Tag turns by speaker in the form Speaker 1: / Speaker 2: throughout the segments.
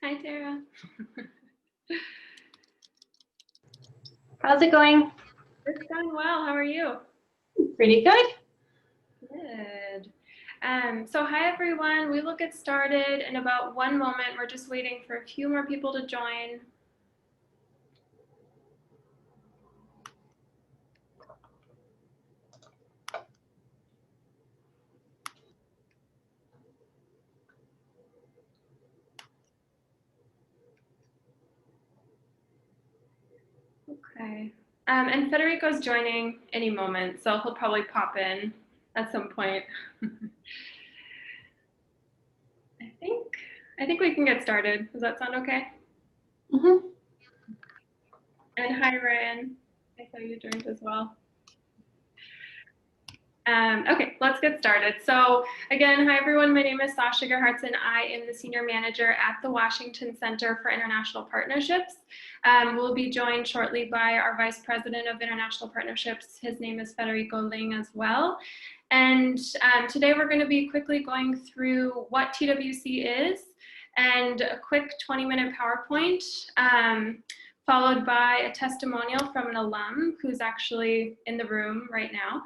Speaker 1: Hi, Tara.
Speaker 2: How's it going?
Speaker 1: It's going well. How are you?
Speaker 2: Pretty good.
Speaker 1: Good. So hi, everyone. We will get started in about one moment. We're just waiting for a few more people to join. Okay. And Federico's joining any moment, so he'll probably pop in at some point. I think we can get started. Does that sound okay?
Speaker 2: Mm-hmm.
Speaker 1: And hi, Ryan. I saw you joined as well. Okay, let's get started. So again, hi everyone, my name is Sasha Gerhardson. I am the Senior Manager at the Washington Center for International Partnerships. We'll be joined shortly by our Vice President of International Partnerships. His name is Federico Ling as well. And today we're going to be quickly going through what TWC is and a quick 20-minute PowerPoint. Followed by a testimonial from an alum who's actually in the room right now.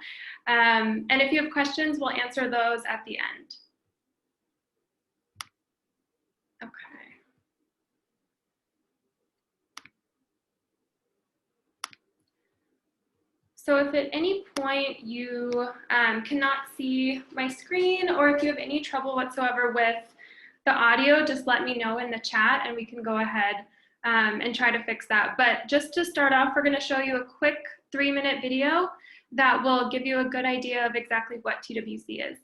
Speaker 1: And if you have questions, we'll answer those at the end. Okay. So if at any point you cannot see my screen, or if you have any trouble whatsoever with the audio, just let me know in the chat and we can go ahead and try to fix that. But just to start off, we're going to show you a quick 3-minute video that will give you a good idea of exactly what TWC is.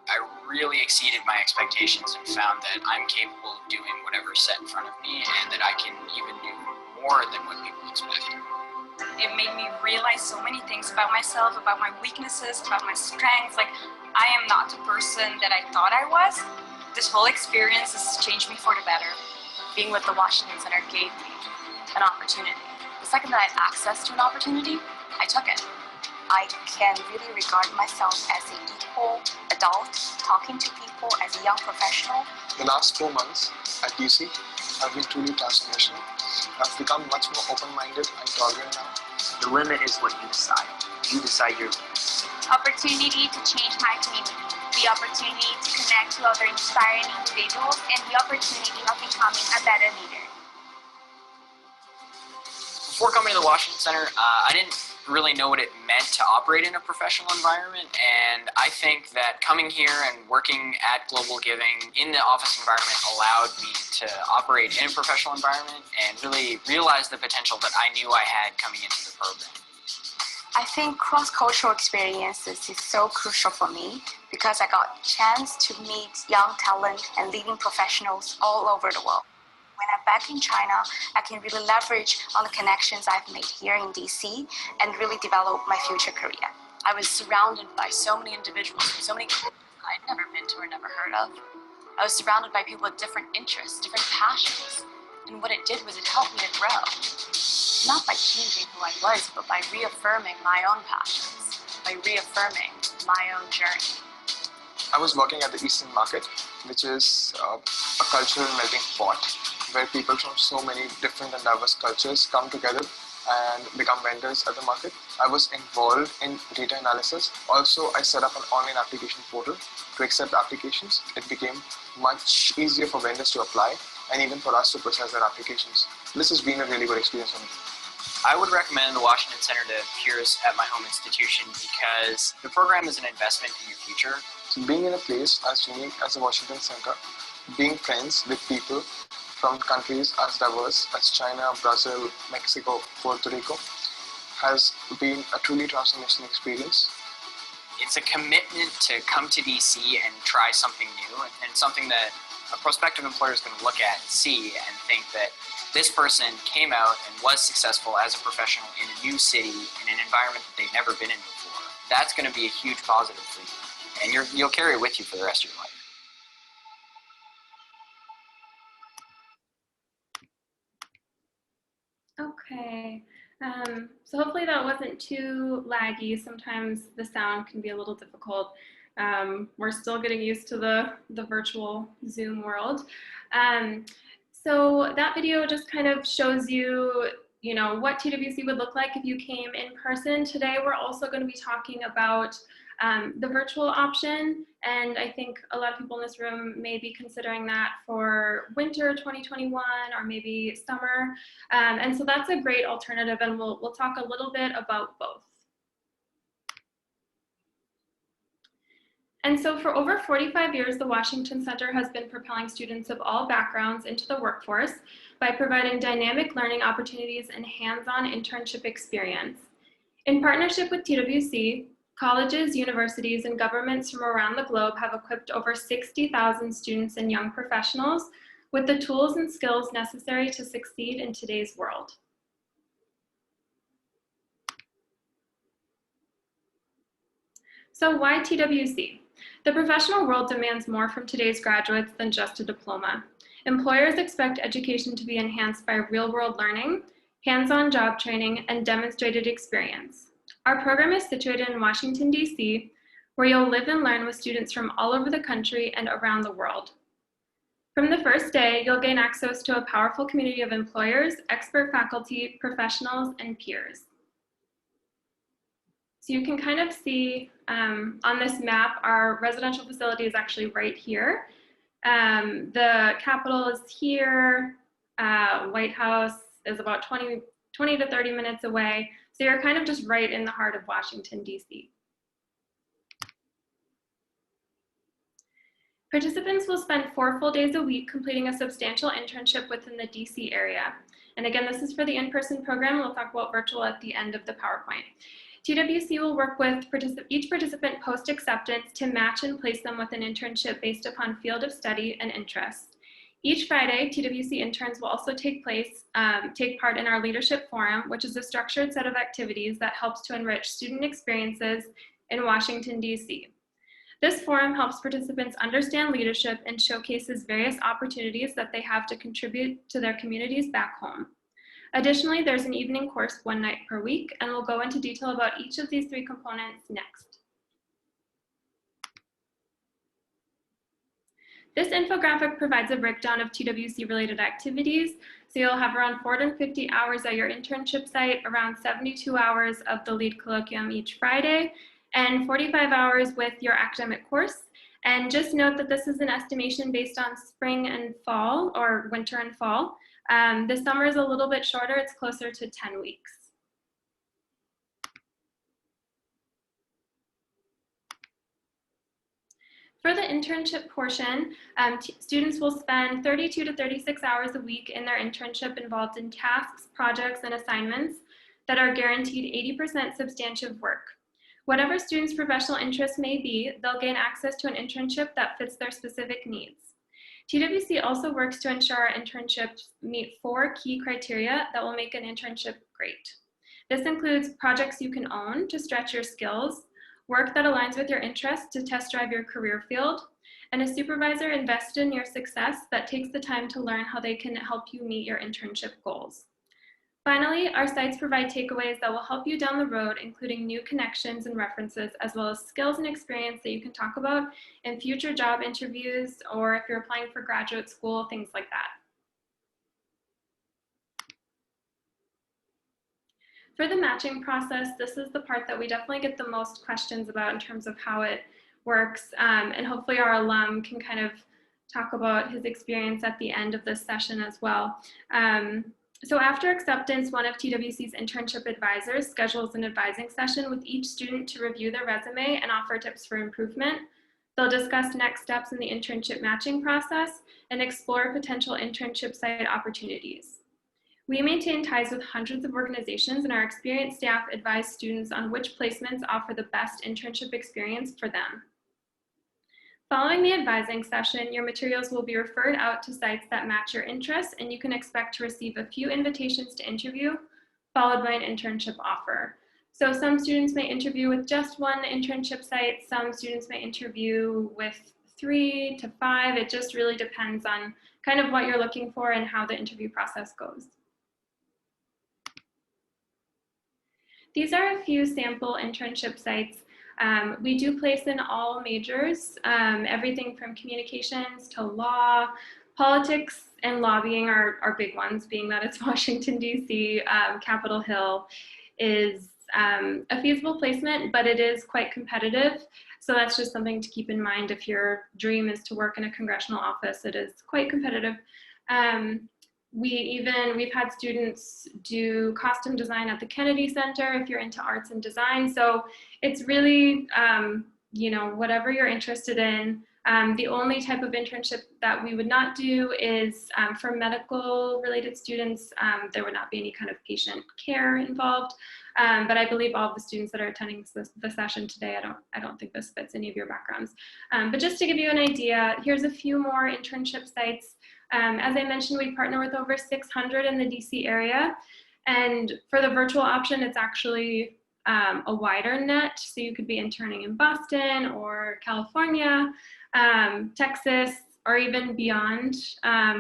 Speaker 3: I really exceeded my expectations and found that I'm capable of doing whatever's set in front of me and that I can even do more than what people expect.
Speaker 4: It made me realize so many things about myself, about my weaknesses, about my strengths. Like, I am not the person that I thought I was. This whole experience has changed me for the better. Being with the Washington Center gave me an opportunity. The second that I had access to an opportunity, I took it. I can really regard myself as an equal adult, talking to people as a young professional.
Speaker 5: The last 4 months at UC have been truly transformational. I've become much more open-minded and tolerant now.
Speaker 6: The limit is what you decide. You decide your limits.
Speaker 7: Opportunity to change my community. The opportunity to connect to other inspiring individuals, and the opportunity of becoming a better leader.
Speaker 3: Before coming to the Washington Center, I didn't really know what it meant to operate in a professional environment, and I think that coming here and working at Global Giving in the office environment allowed me to operate in a professional environment and really realize the potential that I knew I had coming into the program.
Speaker 4: I think cross-cultural experiences is so crucial for me because I got a chance to meet young talent and leading professionals all over the world. When I'm back in China, I can really leverage on the connections I've made here in DC and really develop my future career.
Speaker 8: I was surrounded by so many individuals from so many countries I'd never been to or never heard of. I was surrounded by people with different interests, different passions, and what it did was it helped me to grow. Not by changing who I was, but by reaffirming my own passions, by reaffirming my own journey.
Speaker 5: I was working at the Eastern Market, which is a cultural melting pot where people from so many different and diverse cultures come together and become vendors at the market. I was involved in data analysis. Also, I set up an online application portal to accept applications. It became much easier for vendors to apply and even for us to process their applications. This has been a really good experience for me.
Speaker 3: I would recommend the Washington Center to peers at my home institution because the program is an investment in your future.
Speaker 5: So being in a place as unique as the Washington Center, being friends with people from countries as diverse as China, Brazil, Mexico, Puerto Rico has been a truly transformational experience.
Speaker 3: It's a commitment to come to DC and try something new and something that a prospective employer is going to look at, see, and think that this person came out and was successful as a professional in a new city, in an environment that they've never been in before. That's going to be a huge positive for you, and you'll carry it with you for the rest of your life.
Speaker 1: Okay, So hopefully that wasn't too laggy. Sometimes the sound can be a little difficult. We're still getting used to the virtual Zoom world. So that video just kind of shows you, what TWC would look like if you came in person. Today, we're also going to be talking about the virtual option, and I think a lot of people in this room may be considering that for winter 2021 or maybe summer, and so that's a great alternative, and we'll talk a little bit about both. And so for over 45 years, the Washington Center has been propelling students of all backgrounds into the workforce by providing dynamic learning opportunities and hands-on internship experience. In partnership with TWC, colleges, universities, and governments from around the globe have equipped over 60,000 students and young professionals with the tools and skills necessary to succeed in today's world. So why TWC? The professional world demands more from today's graduates than just a diploma. Employers expect education to be enhanced by real-world learning, hands-on job training, and demonstrated experience. Our program is situated in Washington, D.C., where you'll live and learn with students from all over the country and around the world. From the first day, you'll gain access to a powerful community of employers, expert faculty, professionals, and peers. So you can kind of see on this map, our residential facility is actually right here. The Capitol is here. White House is about 20 to 30 minutes away. So you're kind of just right in the heart of Washington, D.C. Participants will spend 4 full days a week completing a substantial internship within the D.C. area. And again, this is for the in-person program. We'll talk about virtual at the end of the PowerPoint. TWC will work with each participant post-acceptance to match and place them with an internship based upon field of study and interest. Each Friday, TWC interns will also take part in our Leadership Forum, which is a structured set of activities that helps to enrich student experiences in Washington, D.C. This forum helps participants understand leadership and showcases various opportunities that they have to contribute to their communities back home. Additionally, there's an evening course 1 night per week, and we'll go into detail about each of these 3 components next. This infographic provides a breakdown of TWC-related activities. So you'll have around 450 hours at your internship site, around 72 hours of the lead colloquium each Friday, and 45 hours with your academic course. And just note that this is an estimation based on spring and fall, or winter and fall. The summer is a little bit shorter, it's closer to 10 weeks. For the internship portion, students will spend 32 to 36 hours a week in their internship involved in tasks, projects, and assignments that are guaranteed 80% substantive work. Whatever students' professional interests may be, they'll gain access to an internship that fits their specific needs. TWC also works to ensure our internships meet 4 key criteria that will make an internship great. This includes projects you can own to stretch your skills, work that aligns with your interests to test drive your career field, and a supervisor invested in your success that takes the time to learn how they can help you meet your internship goals. Finally, our sites provide takeaways that will help you down the road, including new connections and references, as well as skills and experience that you can talk about in future job interviews, or if you're applying for graduate school, things like that. For the matching process, this is the part that we definitely get the most questions about in terms of how it works, and hopefully our alum can kind of talk about his experience at the end of this session as well. So after acceptance, one of TWC's internship advisors schedules an advising session with each student to review their resume and offer tips for improvement. They'll discuss next steps in the internship matching process and explore potential internship site opportunities. We maintain ties with hundreds of organizations, and our experienced staff advise students on which placements offer the best internship experience for them. Following the advising session, your materials will be referred out to sites that match your interests, and you can expect to receive a few invitations to interview, followed by an internship offer. So some students may interview with just 1 internship site, some students may interview with 3 to 5. It just really depends on kind of what you're looking for and how the interview process goes. these are a few sample internship sites. We do place in all majors, everything from communications to law, politics, and lobbying are big ones, being that it's Washington, D.C. Capitol Hill is a feasible placement, but it is quite competitive. So that's just something to keep in mind. If your dream is to work in a congressional office, it is quite competitive. We've had students do costume design at the Kennedy Center if you're into arts and design. So it's really, you know, whatever you're interested in. The only type of internship that we would not do is for medical related students. There would not be any kind of patient care involved. But I believe all of the students that are attending the session today, I don't think this fits any of your backgrounds. But just to give you an idea, here's a few more internship sites. As I mentioned, we partner with over 600 in the DC area. And for the virtual option, it's actually a wider net. So you could be interning in Boston or California, Texas, or even beyond.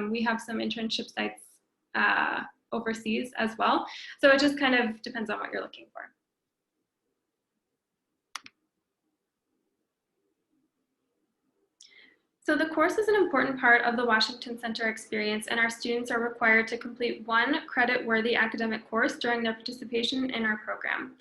Speaker 1: We have some internship sites overseas as well. So it just kind of depends on what you're looking for. So the course is an important part of the Washington Center experience, and our students are required to complete one credit-worthy academic course during their participation in our program.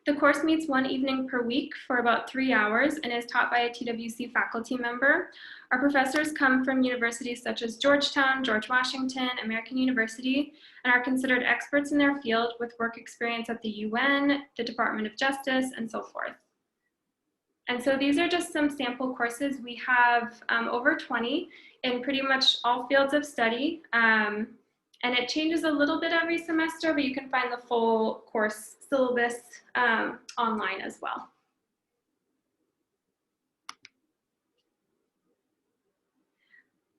Speaker 1: The course meets one evening per week for about 3 hours and is taught by a TWC faculty member. Our professors come from universities such as Georgetown, George Washington, American University, and are considered experts in their field with work experience at the UN, the Department of Justice, and so forth. And so these are just some sample courses. We have over 20 in pretty much all fields of study. And it changes a little bit every semester, but you can find the full course syllabus online as well.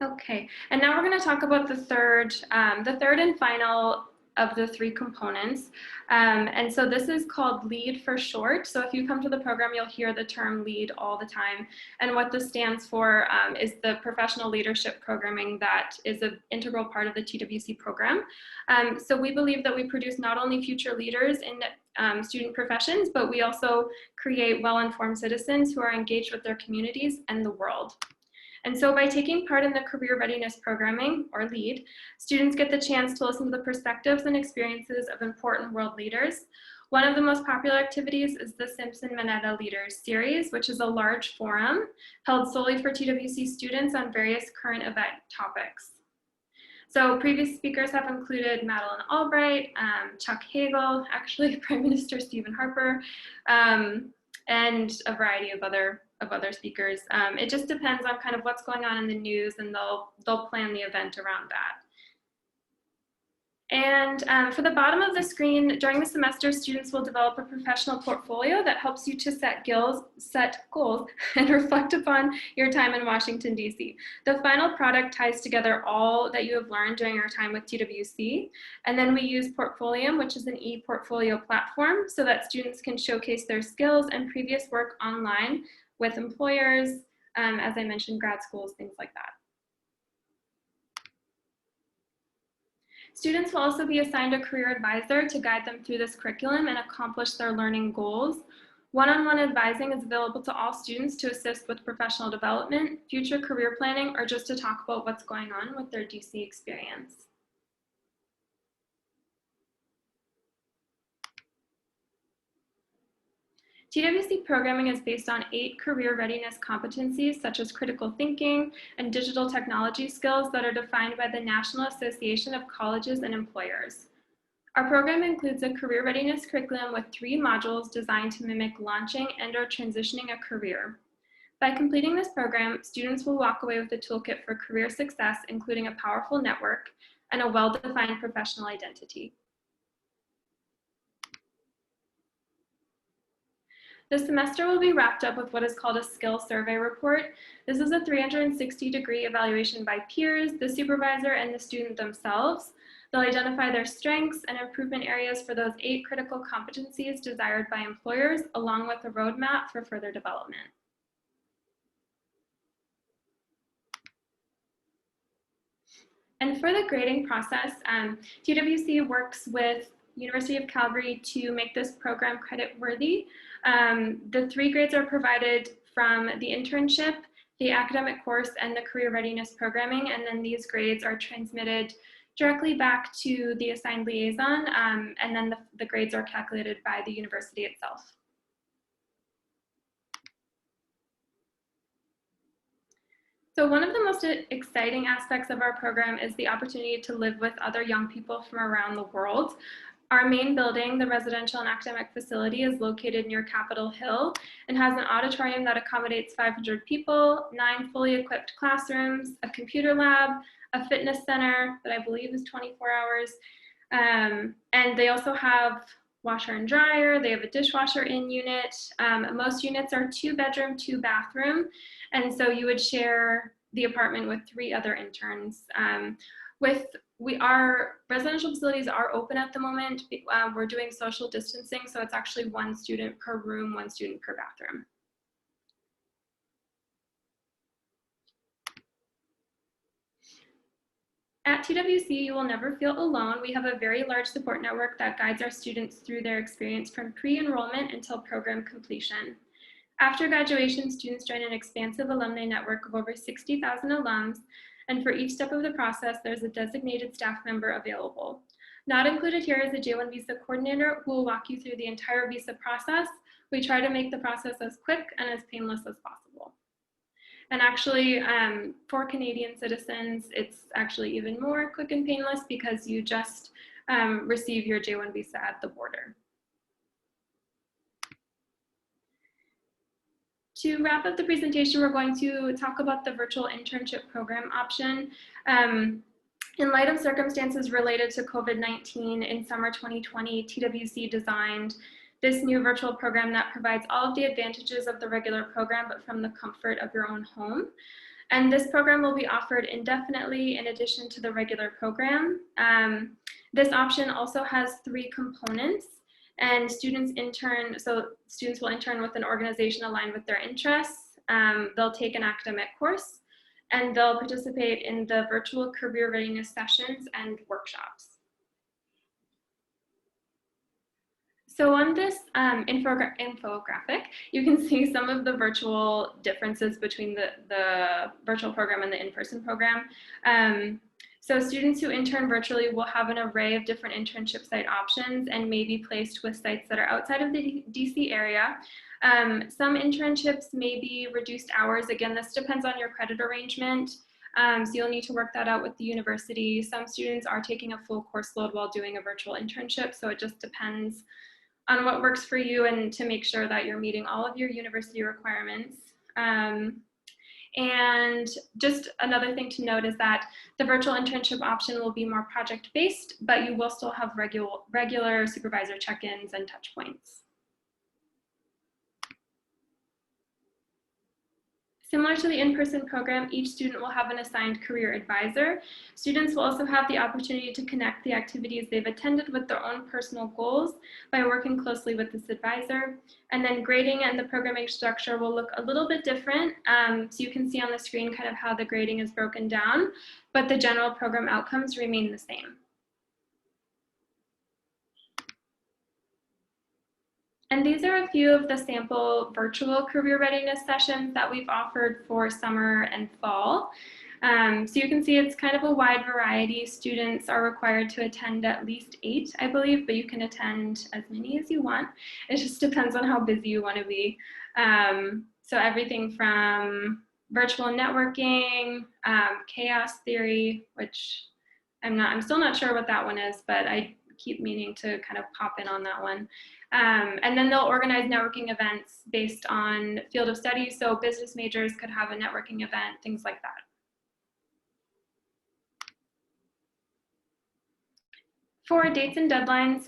Speaker 1: Okay, and now we're going to talk about the third and final of the 3 components. And so this is called LEAD for short. So if you come to the program, you'll hear the term LEAD all the time. And what this stands for is the professional leadership programming that is an integral part of the TWC program. So we believe that we produce not only future leaders in student professions, but we also create well-informed citizens who are engaged with their communities and the world. And so by taking part in the Career Readiness Programming, or LEAD, students get the chance to listen to the perspectives and experiences of important world leaders. One of the most popular activities is the Simpson-Mineta Leaders Series, which is a large forum held solely for TWC students on various current event topics. So previous speakers have included Madeleine Albright, Chuck Hagel, actually Prime Minister Stephen Harper, and a variety of other speakers. It just depends on kind of what's going on in the news, and they'll plan the event around that. And for the bottom of the screen, during the semester, students will develop a professional portfolio that helps you to set goals and reflect upon your time in Washington, D.C. The final product ties together all that you have learned during your time with TWC. And then we use Portfolium, which is an e-portfolio platform, so that students can showcase their skills and previous work online with employers, as I mentioned, grad schools, things like that. Students will also be assigned a career advisor to guide them through this curriculum and accomplish their learning goals. One-on-one advising is available to all students to assist with professional development, future career planning, or just to talk about what's going on with their DC experience. TWC programming is based on 8 career readiness competencies, such as critical thinking and digital technology skills that are defined by the National Association of Colleges and Employers. Our program includes a career readiness curriculum with 3 modules designed to mimic launching and/or transitioning a career. By completing this program, students will walk away with a toolkit for career success, including a powerful network and a well-defined professional identity. The semester will be wrapped up with what is called a skill survey report. This is a 360-degree evaluation by peers, the supervisor, and the student themselves. They'll identify their strengths and improvement areas for those 8 critical competencies desired by employers, along with a roadmap for further development. And for the grading process, TWC works with University of Calgary to make this program credit worthy. The 3 grades are provided from the internship, the academic course, and the career readiness programming, and then these grades are transmitted directly back to the assigned liaison, and then the grades are calculated by the university itself. So one of the most exciting aspects of our program is the opportunity to live with other young people from around the world. Our main building, the residential and academic facility, is located near Capitol Hill and has an auditorium that accommodates 500 people, 9 fully equipped classrooms, a computer lab, a fitness center that I believe is 24 hours. And they also have washer and dryer. They have a dishwasher in unit. Most units are 2-bedroom, 2-bathroom. And so you would share the apartment with 3 other interns. Our residential facilities are open at the moment. We're doing social distancing, so it's actually 1 student per room, 1 student per bathroom. At TWC, you will never feel alone. We have a very large support network that guides our students through their experience from pre-enrollment until program completion. After graduation, students join an expansive alumni network of over 60,000 alums, and for each step of the process, there's a designated staff member available. Not included here is a J-1 visa coordinator who will walk you through the entire visa process. We try to make the process as quick and as painless as possible. And actually, for Canadian citizens, it's actually even more quick and painless because you just receive your J-1 visa at the border. To wrap up the presentation, we're going to talk about the virtual internship program option. In light of circumstances related to COVID-19 in summer 2020, TWC designed this new virtual program that provides all of the advantages of the regular program, but from the comfort of your own home. And this program will be offered indefinitely in addition to the regular program. This option also has 3 components, and students will intern with an organization aligned with their interests. They'll take an academic course, and they'll participate in the virtual career readiness sessions and workshops. So on this infographic, you can see some of the virtual differences between the virtual program and the in-person program. So students who intern virtually will have an array of different internship site options and may be placed with sites that are outside of the DC area. Some internships may be reduced hours. Again, this depends on your credit arrangement. So you'll need to work that out with the university. Some students are taking a full course load while doing a virtual internship, so it just depends on what works for you and to make sure that you're meeting all of your university requirements. And just another thing to note is that the virtual internship option will be more project-based, but you will still have regular supervisor check-ins and touch points. Similar to the in-person program, each student will have an assigned career advisor. Students will also have the opportunity to connect the activities they've attended with their own personal goals by working closely with this advisor. And then grading and the programming structure will look a little bit different. So you can see on the screen kind of how the grading is broken down, but the general program outcomes remain the same. And these are a few of the sample virtual career readiness sessions that we've offered for summer and fall. So you can see it's kind of a wide variety. Students are required to attend at least 8, I believe, but you can attend as many as you want. It just depends on how busy you want to be. So everything from virtual networking, chaos theory, which I'm still not sure what that one is, but I keep meaning to kind of pop in on that one. And then they'll organize networking events based on field of study. So business majors could have a networking event, things like that. For dates and deadlines,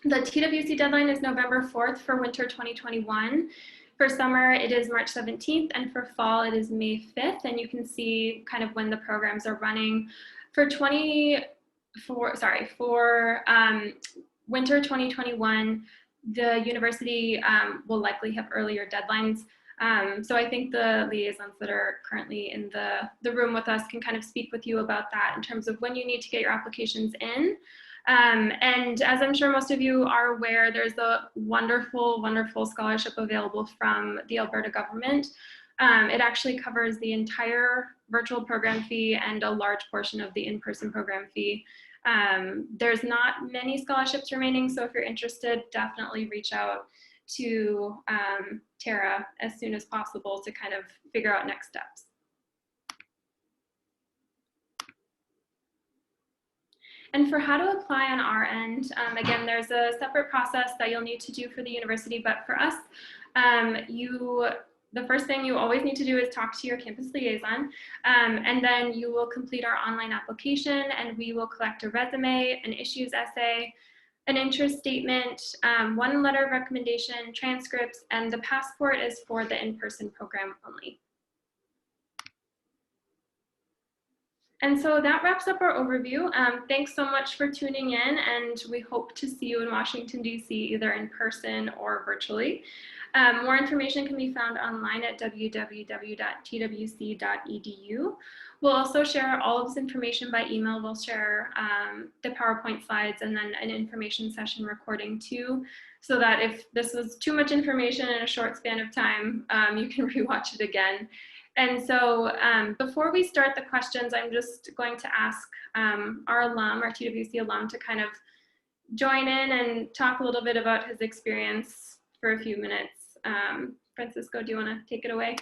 Speaker 1: the TWC deadline is November 4th for winter 2021. For summer, it is March 17th, and for fall, it is May 5th. And you can see kind of when the programs are running. For winter 2021, the university will likely have earlier deadlines. So I think the liaisons that are currently in the room with us can kind of speak with you about that in terms of when you need to get your applications in. And as I'm sure most of you are aware, there's a wonderful, wonderful scholarship available from the Alberta government. It actually covers the entire virtual program fee and a large portion of the in-person program fee. There's not many scholarships remaining, so if you're interested, definitely reach out to Tara as soon as possible to kind of figure out next steps. And for how to apply on our end, again, there's a separate process that you'll need to do for the university, but for us, the first thing you always need to do is talk to your campus liaison, and then you will complete our online application, and we will collect a resume, an issues essay, an interest statement, one letter of recommendation, transcripts, and the passport is for the in-person program only. And so that wraps up our overview. Thanks so much for tuning in, and we hope to see you in Washington, D.C., either in person or virtually. More information can be found online at www.twc.edu. We'll also share all of this information by email. We'll share the PowerPoint slides and then an information session recording too, so that if this was too much information in a short span of time, you can rewatch it again. And so before we start the questions, I'm just going to ask our alum, our TWC alum, to kind of join in and talk a little bit about his experience for a few minutes. Francisco, do you want to take it away?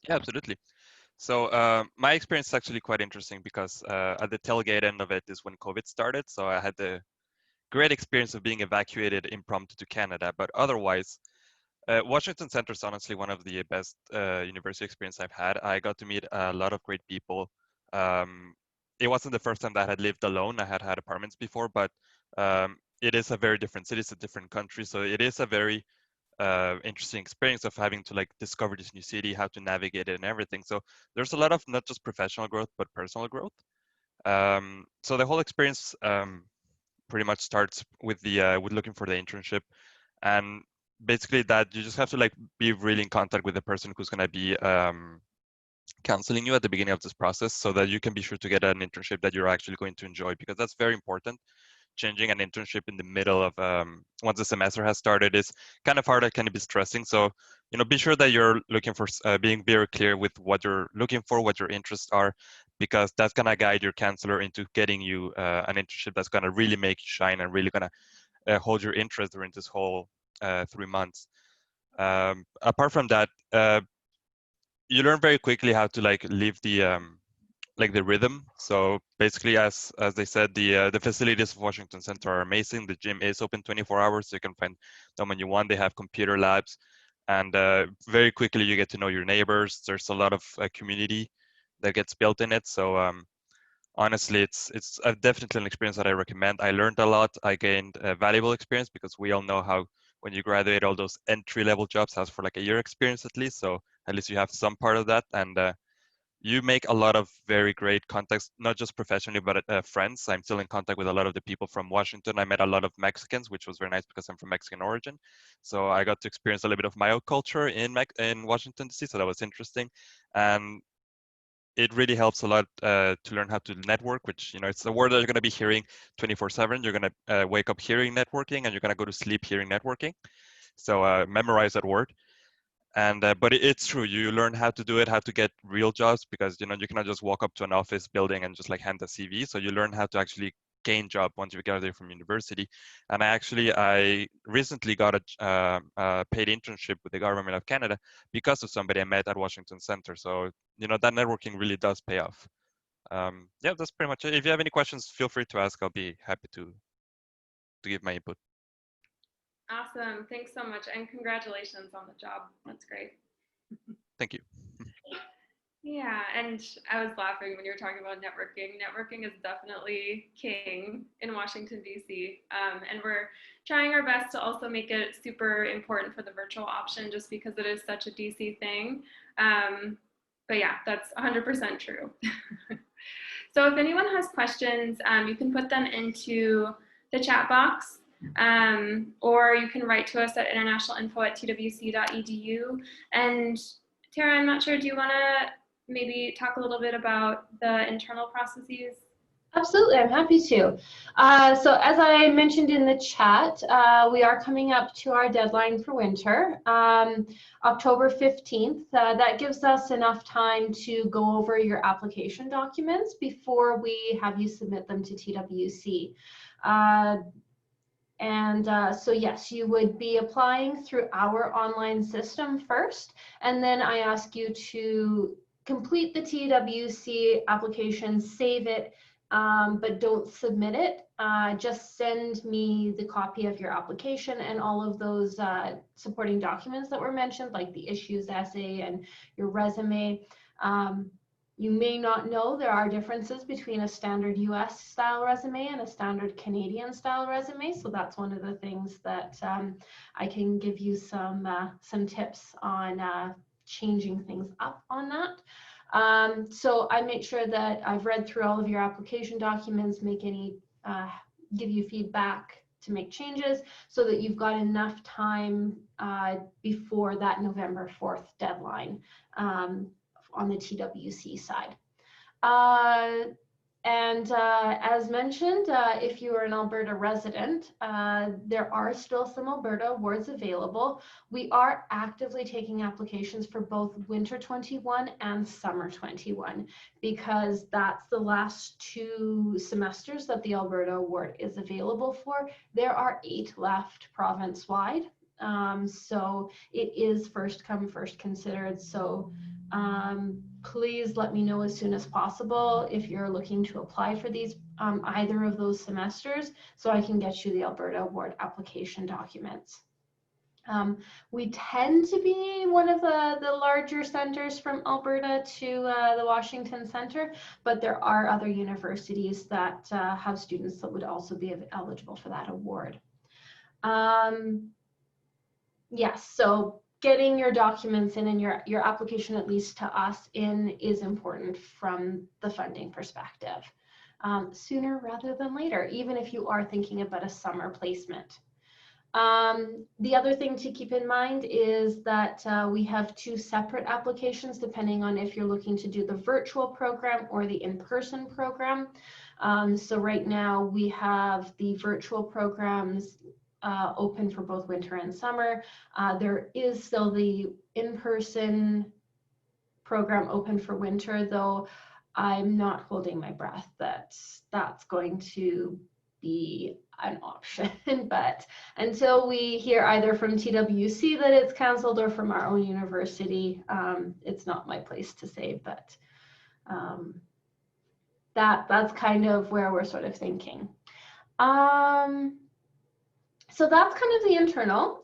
Speaker 9: Yeah, absolutely. So my experience is actually quite interesting because at the tailgate end of it is when COVID started. So I had the great experience of being evacuated impromptu to Canada, but otherwise, Washington Center is honestly one of the best university experience I've had. I got to meet a lot of great people. It wasn't the first time that I had lived alone. I had had apartments before, but it is a very different city. It's a different country. So it is a very interesting experience of having to like discover this new city, how to navigate it and everything. So there's a lot of not just professional growth, but personal growth. So the whole experience pretty much starts with with looking for the internship, and basically that you just have to like be really in contact with the person who's going to be counseling you at the beginning of this process, so that you can be sure to get an internship that you're actually going to enjoy, because that's very important. Changing an internship in the middle of once the semester has started is kind of hard. It can be stressing. So be sure that you're looking for being very clear with what you're looking for, what your interests are, because that's going to guide your counselor into getting you an internship that's going to really make you shine and really going to hold your interest during this whole 3 months. Apart from that, you learn very quickly how to like live the rhythm. So basically, as they said, the facilities of Washington Center are amazing. The gym is open 24 hours, so you can find them when you want. They have computer labs, and very quickly you get to know your neighbors. There's a lot of community that gets built in it. So honestly, it's definitely an experience that I recommend. I learned a lot. I gained valuable experience, because we all know how when you graduate, all those entry-level jobs has for like a year experience at least. So at least you have some part of that, and you make a lot of very great contacts, not just professionally, but friends. I'm still in contact with a lot of the people from Washington. I met a lot of Mexicans, which was very nice because I'm from Mexican origin. So I got to experience a little bit of Mayo culture in Washington, D.C., so that was interesting. And it really helps a lot to learn how to network, which, it's a word that you're going to be hearing 24/7. You're going to wake up hearing networking, and you're going to go to sleep hearing networking. So memorize that word. And but it's true. You learn how to do it, how to get real jobs, because you cannot just walk up to an office building and just like hand a CV. So you learn how to actually gain job once you graduate from university. And I recently got a paid internship with the government of Canada because of somebody I met at Washington Center. So that networking really does pay off. Yeah, that's pretty much it. If you have any questions, feel free to ask. I'll be happy to give my input.
Speaker 1: Awesome. Thanks so much. And congratulations on the job. That's great.
Speaker 9: Thank you.
Speaker 1: Yeah, and I was laughing when you were talking about networking. Networking is definitely king in Washington, D.C. And we're trying our best to also make it super important for the virtual option, just because it is such a D.C. thing. But yeah, that's 100% true. So if anyone has questions, you can put them into the chat box. Or you can write to us at internationalinfo@twc.edu. And Tara, I'm not sure, do you want to maybe talk a little bit about the internal processes?
Speaker 2: Absolutely, I'm happy to. So as I mentioned in the chat, we are coming up to our deadline for winter, October 15th. That gives us enough time to go over your application documents before we have you submit them to TWC. So yes, you would be applying through our online system first, and then I ask you to complete the TWC application, save it, but don't submit it. Just send me the copy of your application and all of those supporting documents that were mentioned, like the issues essay and your resume. You may not know there are differences between a standard US style resume and a standard Canadian style resume. So that's one of the things that I can give you some tips on changing things up on that. So I make sure that I've read through all of your application documents, give you feedback to make changes so that you've got enough time before that November 4th deadline on the TWC side. As mentioned, if you are an Alberta resident, there are still some Alberta awards available. We are actively taking applications for both Winter 21 and Summer 21 because that's the last 2 semesters that the Alberta award is available for. There are 8 left province-wide, so it is first come, first considered. So please let me know as soon as possible if you're looking to apply for these either of those semesters so I can get you the Alberta Award application documents. We tend to be one of the larger centers from Alberta to the Washington Center, but there are other universities that have students that would also be eligible for that award. Yes, so getting your documents in and your application, at least to us, is important from the funding perspective. Sooner rather than later, even if you are thinking about a summer placement. The other thing to keep in mind is that we have 2 separate applications depending on if you're looking to do the virtual program or the in-person program. So right now we have the virtual programs open for both winter and summer. There is still the in-person program open for winter, though I'm not holding my breath that that's going to be an option. But until we hear either from TWC that it's canceled or from our own university, it's not my place to say, but that's kind of where we're sort of thinking. So that's kind of the internal.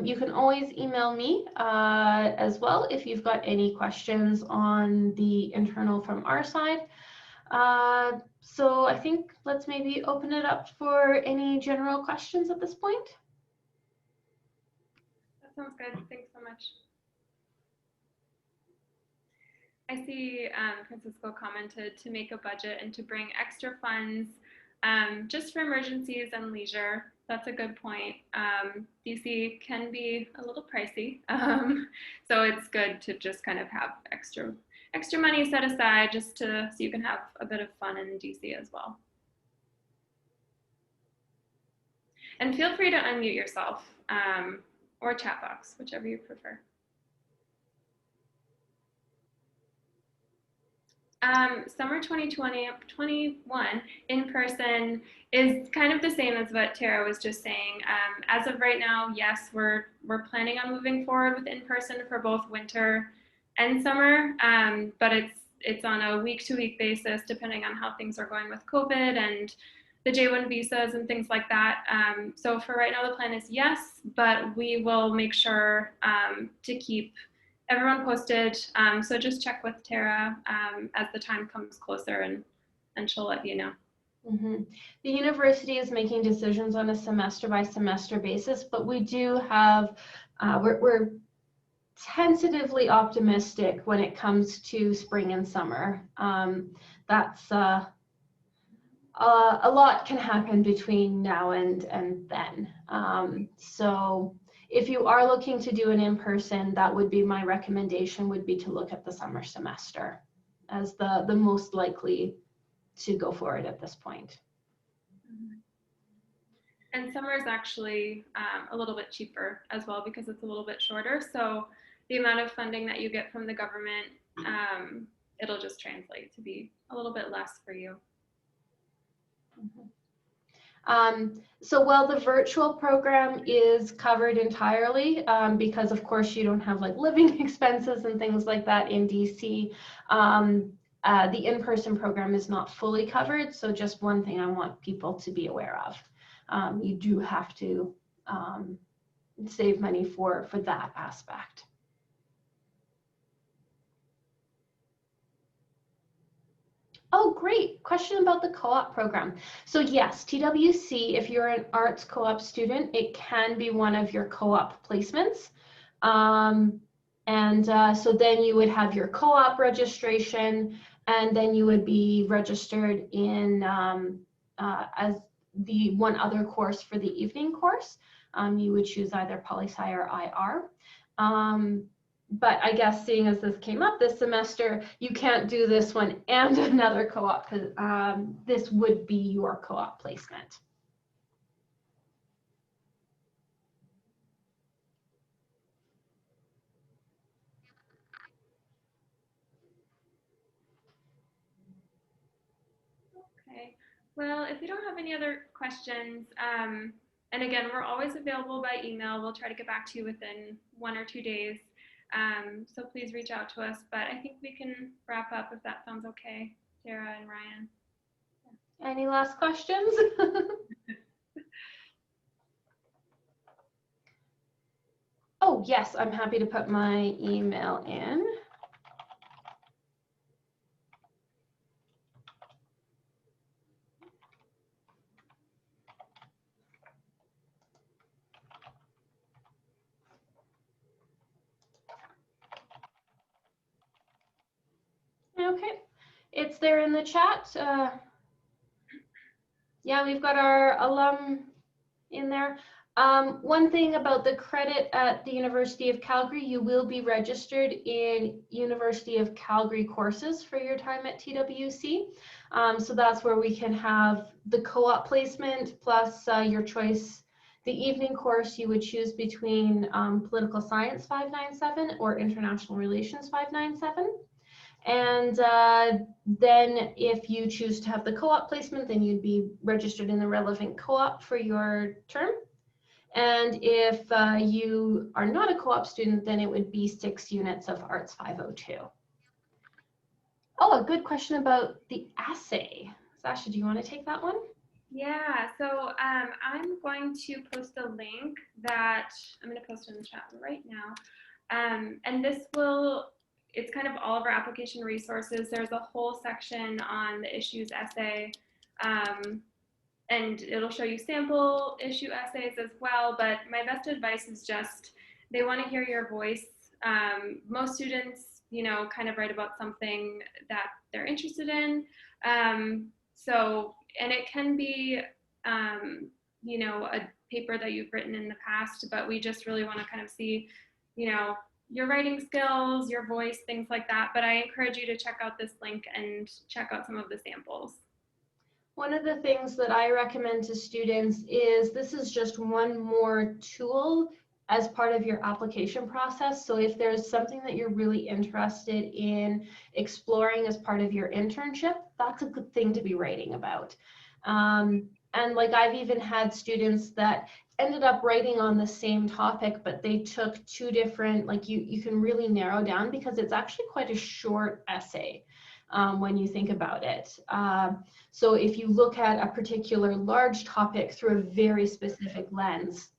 Speaker 2: You can always email me as well if you've got any questions on the internal from our side. So I think let's maybe open it up for any general questions at this point.
Speaker 1: That sounds good. Thanks so much. I see Francisco commented to make a budget and to bring extra funds just for emergencies and leisure. That's a good point. DC can be a little pricey, so it's good to just kind of have extra money set aside just so you can have a bit of fun in DC as well. And feel free to unmute yourself or chat box, whichever you prefer. Summer 2021 in person is kind of the same as what Tara was just saying. As of right now, yes, we're planning on moving forward with in person for both winter and summer, but it's on a week-to-week basis depending on how things are going with COVID and the J1 visas and things like that. So for right now, the plan is yes, but we will make sure to keep everyone posted. So just check with Tara as the time comes closer and she'll let you know.
Speaker 2: Mm-hmm. The university is making decisions on a semester by semester basis, but we do have, we're tentatively optimistic when it comes to spring and summer. That's a lot can happen between now and then. So if you are looking to do an in-person, that would be my recommendation, would be to look at the summer semester as the most likely to go forward at this point.
Speaker 1: And summer is actually a little bit cheaper as well because it's a little bit shorter. So the amount of funding that you get from the government, it'll just translate to be a little bit less for you.
Speaker 2: So while the virtual program is covered entirely, because of course you don't have like living expenses and things like that in DC, the in-person program is not fully covered. So just one thing I want people to be aware of. You do have to save money for that aspect. Oh, great. Question about the co-op program. So yes, TWC, if you're an arts co-op student, it can be one of your co-op placements. So then you would have your co-op registration, and then you would be registered in as the one other course for the evening course. You would choose either poli-sci or IR. But I guess seeing as this came up this semester, you can't do this one and another co-op because this would be your co-op placement.
Speaker 1: Okay, well, if you don't have any other questions, and again, we're always available by email. We'll try to get back to you within 1 or 2 days. So please reach out to us, but I think we can wrap up if that sounds okay, Tara and Ryan.
Speaker 2: Any last questions? Oh, yes, I'm happy to put my email in. Okay, it's there in the chat. Yeah, we've got our alum in there. One thing about the credit at the University of Calgary, you will be registered in University of Calgary courses for your time at TWC. So that's where we can have the co-op placement plus your choice. The evening course you would choose between Political Science 597 or International Relations 597. And then if you choose to have the co-op placement, then you'd be registered in the relevant co-op for your term. And if you are not a co-op student, then it would be 6 units of Arts 502. Oh, a good question about the essay. Sasha, do you want to take that one?
Speaker 1: Yeah, so I'm going to post a link that I'm going to post in the chat right now. And this will, it's kind of all of our application resources. There's a whole section on the issues essay, and it'll show you sample issue essays as well. But my best advice is just, they want to hear your voice. Most students, you know, kind of write about something that they're interested in. And it can be, you know, a paper that you've written in the past, but we just really want to kind of see, you know, your writing skills, your voice, things like that. But I encourage you to check out this link and check out some of the samples.
Speaker 2: One of the things that I recommend to students is this is just one more tool as part of your application process. So if there's something that you're really interested in exploring as part of your internship, that's a good thing to be writing about. And like I've even had students that ended up writing on the same topic, but they took 2 different, like you can really narrow down because it's actually quite a short essay when you think about it. So if you look at a particular large topic through a very specific lens,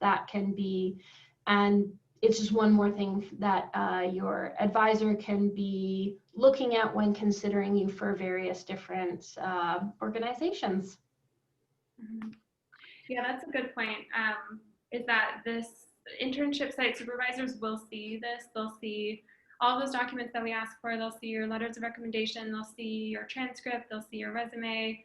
Speaker 2: that can be, and it's just one more thing that your advisor can be looking at when considering you for various different organizations.
Speaker 1: Mm-hmm. Yeah, that's a good point. Is that this internship site supervisors will see this. They'll see all those documents that we ask for. They'll see your letters of recommendation. They'll see your transcript. They'll see your resume,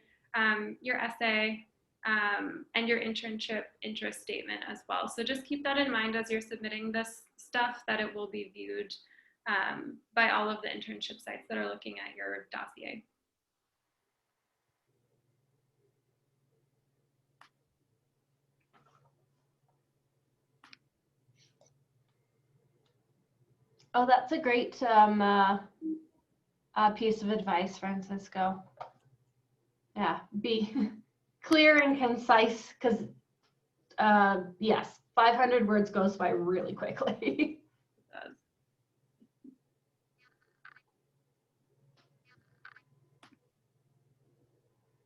Speaker 1: your essay, and your internship interest statement as well. So just keep that in mind as you're submitting this stuff, that it will be viewed by all of the internship sites that are looking at your dossier.
Speaker 2: Oh, that's a great piece of advice, Francisco. Yeah, be clear and concise, because yes, 500 words goes by really quickly.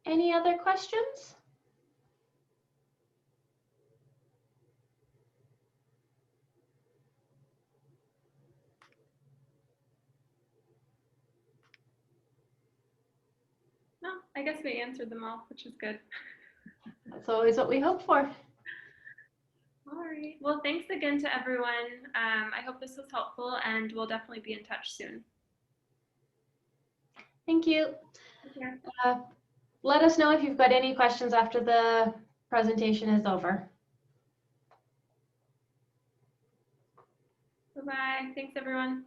Speaker 2: Any other questions?
Speaker 1: No, I guess we answered them all, which is good.
Speaker 2: That's always what we hope for.
Speaker 1: All right. Well, thanks again to everyone. I hope this was helpful, and we'll definitely be in touch soon.
Speaker 2: Thank you.
Speaker 1: Yeah.
Speaker 2: Let us know if you've got any questions after the presentation is over.
Speaker 1: Bye-bye. Thanks, everyone.